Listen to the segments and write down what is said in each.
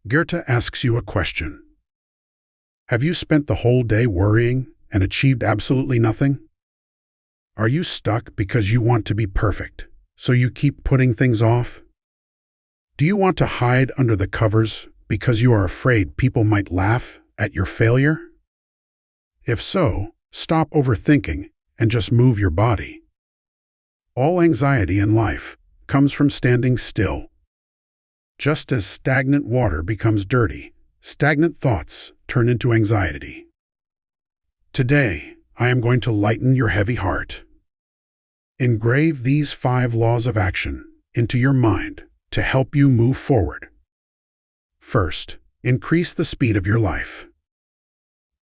Goethe asks you a question. Have you spent the whole day worrying and achieved absolutely nothing? Are you stuck because you want to be perfect, so you keep putting things off? Do you want to hide under the covers because you are afraid people might laugh at your failure? If so, stop overthinking and just move your body. All anxiety in life comes from standing still. Just as stagnant water becomes dirty, stagnant thoughts turn into anxiety. Today, I am going to lighten your heavy heart. Engrave these 5 laws of action into your mind to help you move forward. First, increase the speed of your life.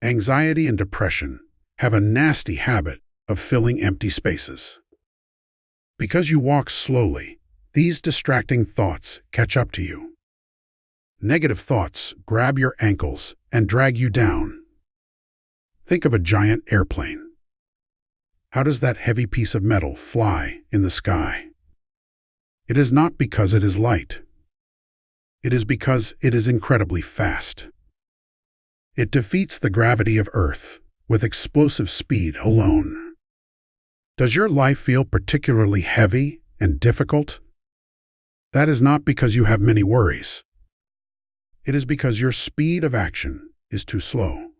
Anxiety and depression have a nasty habit of filling empty spaces. Because you walk slowly, these distracting thoughts catch up to you. Negative thoughts grab your ankles and drag you down. Think of a giant airplane. How does that heavy piece of metal fly in the sky? It is not because it is light. It is because it is incredibly fast. It defeats the gravity of Earth with explosive speed alone. Does your life feel particularly heavy and difficult? That is not because you have many worries. It is because your speed of action is too slow.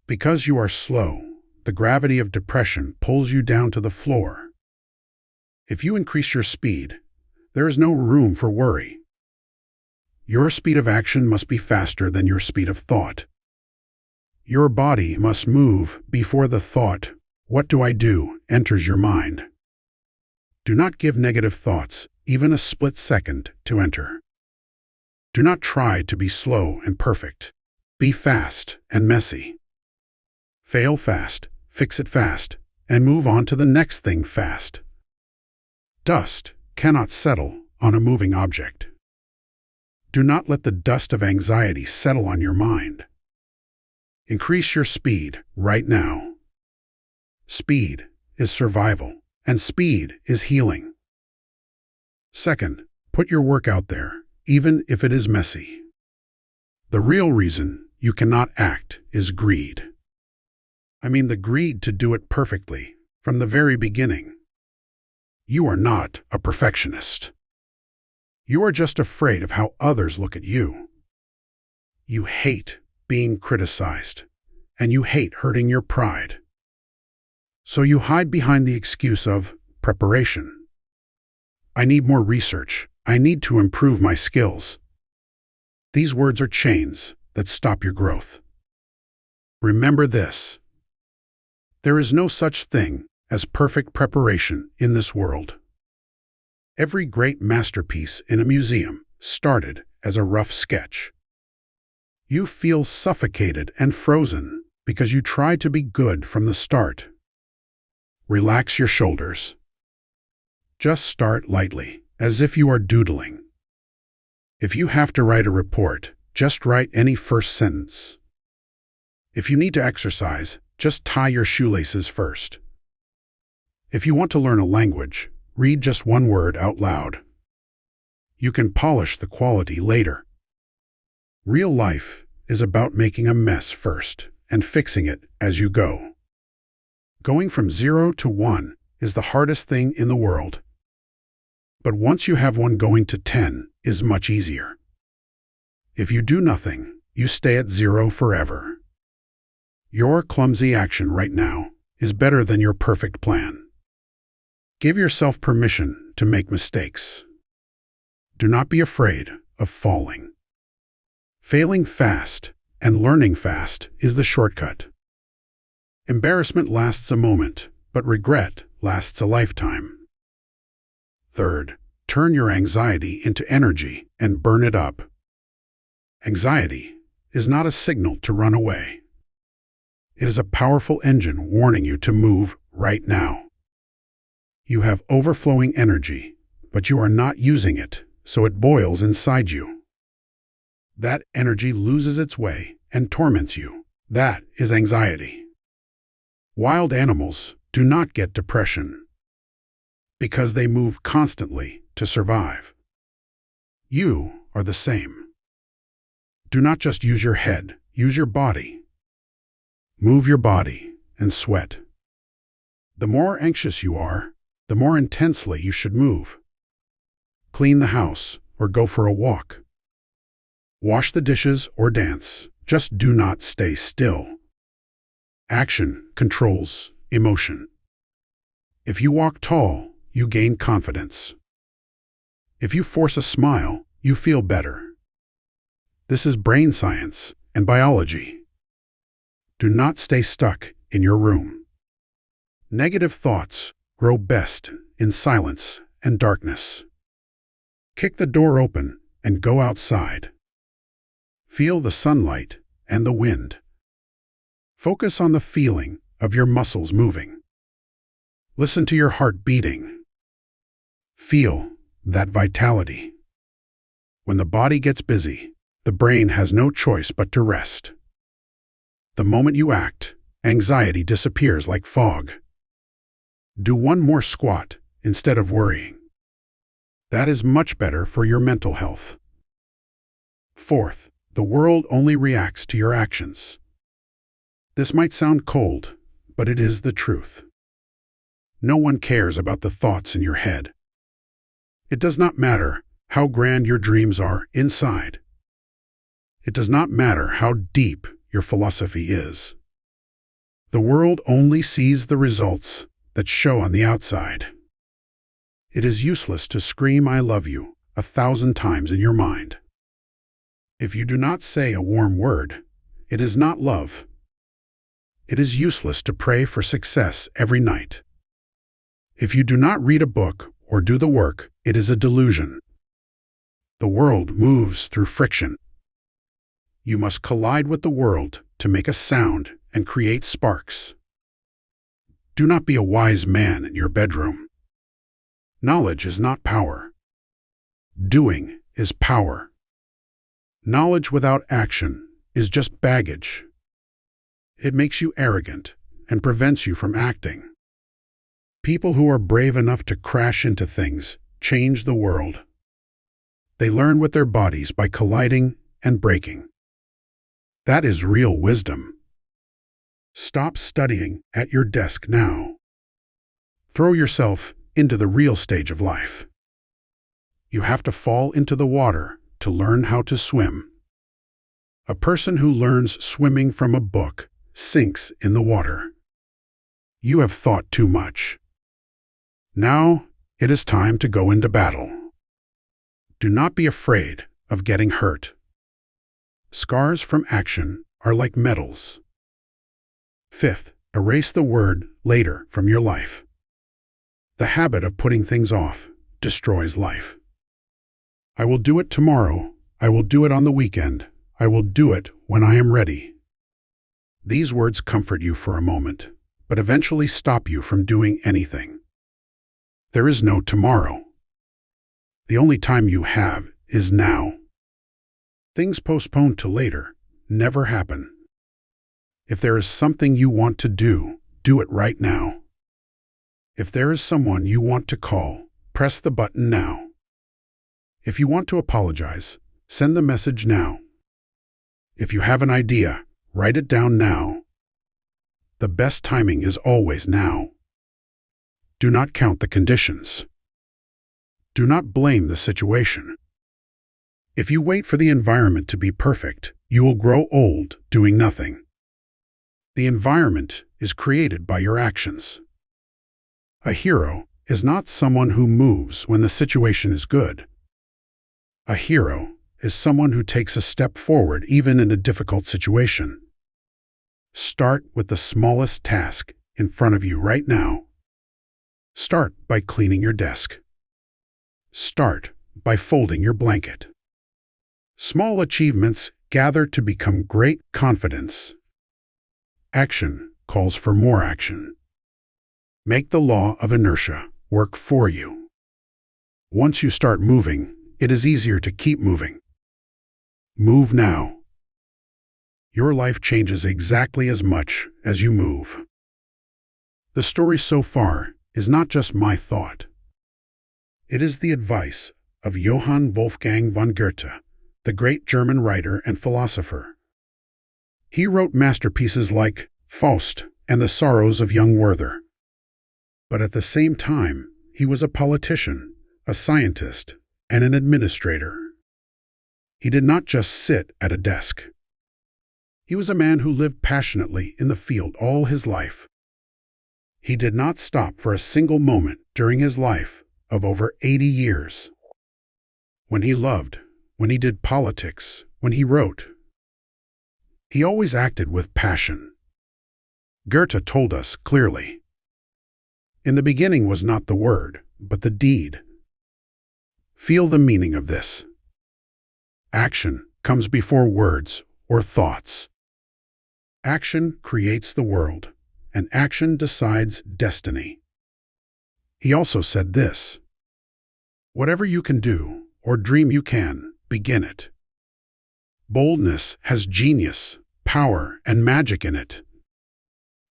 Because you are slow, the gravity of depression pulls you down to the floor. If you increase your speed, there is no room for worry. Your speed of action must be faster than your speed of thought. Your body must move before the thought, "What do I do?" enters your mind. Do not give negative thoughts even a split second to enter. Do not try to be slow and perfect. Be fast and messy. Fail fast, fix it fast, and move on to the next thing fast. Dust cannot settle on a moving object. Do not let the dust of anxiety settle on your mind. Increase your speed right now. Speed is survival, and speed is healing. Second, put your work out there, even if it is messy. The real reason you cannot act is greed. I mean the greed to do it perfectly, from the very beginning. You are not a perfectionist. You are just afraid of how others look at you. You hate being criticized, and you hate hurting your pride. So you hide behind the excuse of preparation. I need more research. I need to improve my skills. These words are chains that stop your growth. Remember this. There is no such thing as perfect preparation in this world. Every great masterpiece in a museum started as a rough sketch. You feel suffocated and frozen because you tried to be good from the start. Relax your shoulders. Just start lightly, as if you are doodling. If you have to write a report, just write any first sentence. If you need to exercise, just tie your shoelaces first. If you want to learn a language, read just one word out loud. You can polish the quality later. Real life is about making a mess first and fixing it as you go. Going from 0 to 1 is the hardest thing in the world. But once you have one, going to 10 is much easier. If you do nothing, you stay at 0 forever. Your clumsy action right now is better than your perfect plan. Give yourself permission to make mistakes. Do not be afraid of falling. Failing fast and learning fast is the shortcut. Embarrassment lasts a moment, but regret lasts a lifetime. Third, turn your anxiety into energy and burn it up. Anxiety is not a signal to run away. It is a powerful engine warning you to move right now. You have overflowing energy, but you are not using it, so it boils inside you. That energy loses its way and torments you. That is anxiety. Wild animals do not get depression because they move constantly to survive. You are the same. Do not just use your head, use your body. Move your body and sweat. The more anxious you are, the more intensely you should move. Clean the house or go for a walk. Wash the dishes or dance. Just do not stay still. Action controls emotion. If you walk tall, you gain confidence. If you force a smile, you feel better. This is brain science and biology. Do not stay stuck in your room. Negative thoughts grow best in silence and darkness. Kick the door open and go outside. Feel the sunlight and the wind. Focus on the feeling of your muscles moving. Listen to your heart beating. Feel that vitality. When the body gets busy, the brain has no choice but to rest. The moment you act, anxiety disappears like fog. Do one more squat instead of worrying. That is much better for your mental health. Fourth, the world only reacts to your actions. This might sound cold, but it is the truth. No one cares about the thoughts in your head. It does not matter how grand your dreams are inside. It does not matter how deep your philosophy is. The world only sees the results that show on the outside. It is useless to scream "I love you" 1,000 times in your mind. If you do not say a warm word, it is not love. It is useless to pray for success every night. If you do not read a book or do the work, it is a delusion. The world moves through friction. You must collide with the world to make a sound and create sparks. Do not be a wise man in your bedroom. Knowledge is not power. Doing is power. Knowledge without action is just baggage. It makes you arrogant and prevents you from acting. People who are brave enough to crash into things change the world. They learn with their bodies by colliding and breaking. That is real wisdom. Stop studying at your desk now. Throw yourself into the real stage of life. You have to fall into the water to learn how to swim. A person who learns swimming from a book sinks in the water. You have thought too much. Now it is time to go into battle. Do not be afraid of getting hurt. Scars from action are like medals. Fifth, erase the word later from your life. The habit of putting things off destroys life. I will do it tomorrow. I will do it on the weekend. I will do it when I am ready. These words comfort you for a moment, but eventually stop you from doing anything. There is no tomorrow. The only time you have is now. Things postponed to later never happen. If there is something you want to do it right now. If there is someone you want to call, press the button now. If you want to apologize, send the message now. If you have an idea, write it down now. The best timing is always now. Do not count the conditions. Do not blame the situation. If you wait for the environment to be perfect, you will grow old doing nothing. The environment is created by your actions. A hero is not someone who moves when the situation is good. A hero is someone who takes a step forward even in a difficult situation. Start with the smallest task in front of you right now. Start by cleaning your desk. Start by folding your blanket. Small achievements gather to become great confidence. Action calls for more action. Make the law of inertia work for you. Once you start moving, it is easier to keep moving. Move now. Your life changes exactly as much as you move. The story so far is not just my thought. It is the advice of Johann Wolfgang von Goethe, the great German writer and philosopher. He wrote masterpieces like Faust and The Sorrows of Young Werther. But at the same time, he was a politician, a scientist, and an administrator. He did not just sit at a desk. He was a man who lived passionately in the field all his life. He did not stop for a single moment during his life of over 80 years. When he loved, when he did politics, when he wrote, he always acted with passion. Goethe told us clearly, "In the beginning was not the word, but the deed." Feel the meaning of this. Action comes before words or thoughts. Action creates the world, and action decides destiny. He also said this, "Whatever you can do, or dream you can, begin it." Boldness has genius, power, and magic in it.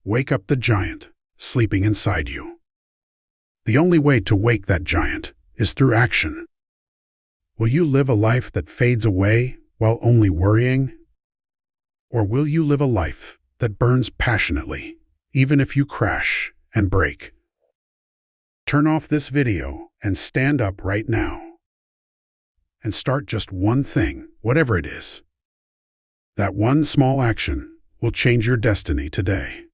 Wake up the giant sleeping inside you. The only way to wake that giant is through action. Will you live a life that fades away while only worrying? Or will you live a life that burns passionately, even if you crash and break? Turn off this video and stand up right now. And start just one thing, whatever it is. That one small action will change your destiny today.